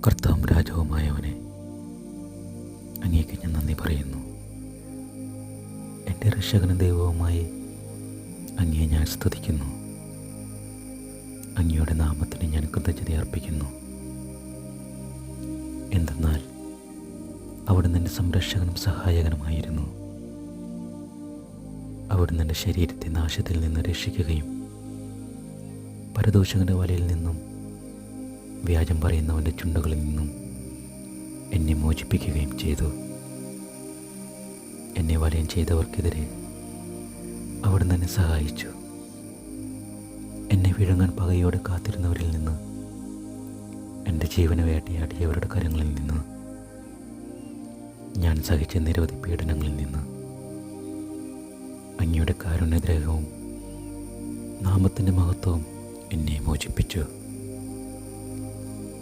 കർത്താവും രാജാവുമായവനെ, അങ്ങേക്ക് ഞാൻ നന്ദി പറയുന്നു. എൻ്റെ രക്ഷകനും ദൈവവുമായി അങ്ങയെ ഞാൻ സ്തുതിക്കുന്നു. അങ്ങയുടെ നാമത്തിന് ഞാൻ കൃതജ്ഞത അർപ്പിക്കുന്നു. എന്തെന്നാൽ അവിടുന്ന് എൻ്റെ സംരക്ഷകനും സഹായകനുമായിരുന്നു. അവിടുന്ന് എൻ്റെ ശരീരത്തെ നാശത്തിൽ നിന്ന് രക്ഷിക്കുകയും പരദൂഷകൻ്റെ വലയിൽ നിന്നും വ്യാജം പറയുന്നവൻ്റെ ചുണ്ടുകളിൽ നിന്നും എന്നെ മോചിപ്പിക്കുകയും ചെയ്തു. എന്നെ വലയം ചെയ്തവർക്കെതിരെ അവിടുന്ന് എന്നെ സഹായിച്ചു. എന്നെ വിഴുങ്ങാൻ പകയോടെ കാത്തിരുന്നവരിൽ നിന്ന്, എൻ്റെ ജീവനെ വേട്ടയാടിയവരുടെ കരങ്ങളിൽ നിന്ന്, ഞാൻ സഹിച്ച നിരവധി പീഡനങ്ങളിൽ നിന്ന് അങ്ങയുടെ കാരുണ്യഗ്രഹവും നാമത്തിൻ്റെ മഹത്വവും എന്നെ മോചിപ്പിച്ചു.